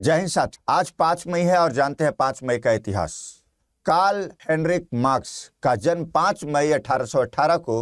जय हिंद साथी। आज 5 मई है और जानते हैं 5 मई का इतिहास। कार्ल हेनरिक मार्क्स का जन्म 5 मई 1818 को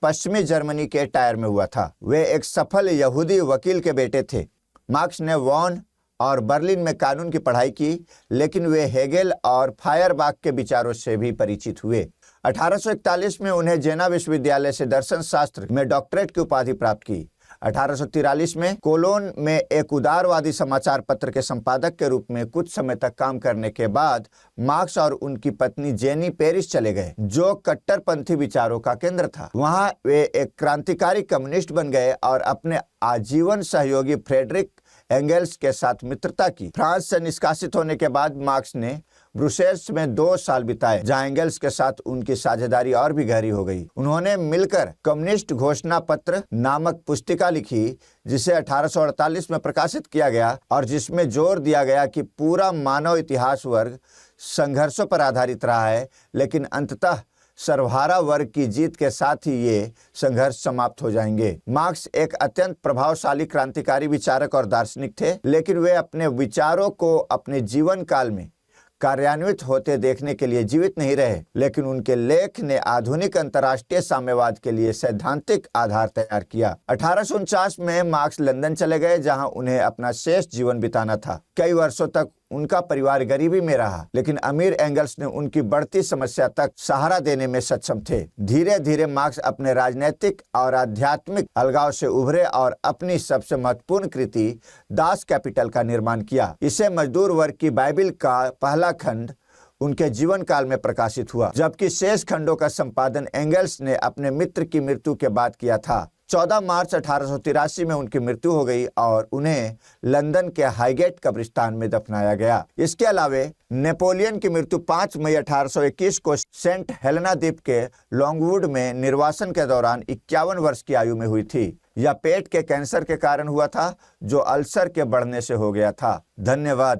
पश्चिमी जर्मनी के टायर में हुआ था। वे एक सफल यहूदी वकील के बेटे थे। मार्क्स ने वॉन और बर्लिन में कानून की पढ़ाई की, लेकिन वे हेगेल और फायरबाख के विचारों से भी परिचित हुए। 1841 में उन्हें जेना विश्वविद्यालय से दर्शन शास्त्र में डॉक्टरेट की उपाधि प्राप्त की। 1843 में कोलोन में एक उदारवादी समाचार पत्र के संपादक के रूप में कुछ समय तक काम करने के बाद मार्क्स और उनकी पत्नी जेनी पेरिस चले गए, जो कट्टरपंथी विचारों का केंद्र था। वहां वे एक क्रांतिकारी कम्युनिस्ट बन गए और अपने आजीवन सहयोगी फ्रेडरिक एंगेल्स के साथ मित्रता की। फ्रांस से निष्कासित होने के बाद मार्क्स ने ब्रुसेल्स में 2 साल बिताए, जहां एंगेल्स के साथ उनकी साझेदारी और भी गहरी हो गई। उन्होंने मिलकर कम्युनिस्ट घोषणा पत्र नामक पुस्तिका लिखी, जिसे 1848 में प्रकाशित किया गया और जिसमें जोर दिया गया कि पूरा मानव इतिहास वर्ग संघर्षों पर आधारित रहा है, लेकिन अंततः सर्वहारा वर्ग की जीत के साथ ही ये संघर्ष समाप्त हो जाएंगे। मार्क्स एक अत्यंत प्रभावशाली क्रांतिकारी विचारक और दार्शनिक थे, लेकिन वे अपने विचारों को अपने जीवन काल में कार्यान्वित होते देखने के लिए जीवित नहीं रहे, लेकिन उनके लेख ने आधुनिक अंतर्राष्ट्रीय साम्यवाद के लिए सैद्धांतिक आधार तैयार किया। 1849 में मार्क्स लंदन चले गए, जहां उन्हें अपना शेष जीवन बिताना था। कई वर्षों तक उनका परिवार गरीबी में रहा, लेकिन अमीर एंगल्स ने उनकी बढ़ती समस्या तक सहारा देने में सक्षम थे। धीरे धीरे मार्क्स अपने राजनीतिक और आध्यात्मिक अलगाव से उभरे और अपनी सबसे महत्वपूर्ण कृति दास कैपिटल का निर्माण किया। इसे मजदूर वर्ग की बाइबिल का पहला खंड उनके जीवन काल में प्रकाशित हुआ, जबकि शेष खंडों का संपादन एंगल्स ने अपने मित्र की मृत्यु के बाद किया था। 14 मार्च 1883 में उनकी मृत्यु हो गई और उन्हें लंदन के हाईगेट कब्रिस्तान में दफनाया गया। इसके अलावा नेपोलियन की मृत्यु 5 मई 1821 को सेंट हेलेना द्वीप के लॉन्गवुड में निर्वासन के दौरान 51 वर्ष की आयु में हुई थी। यह पेट के कैंसर के कारण हुआ था, जो अल्सर के बढ़ने से हो गया था। धन्यवाद।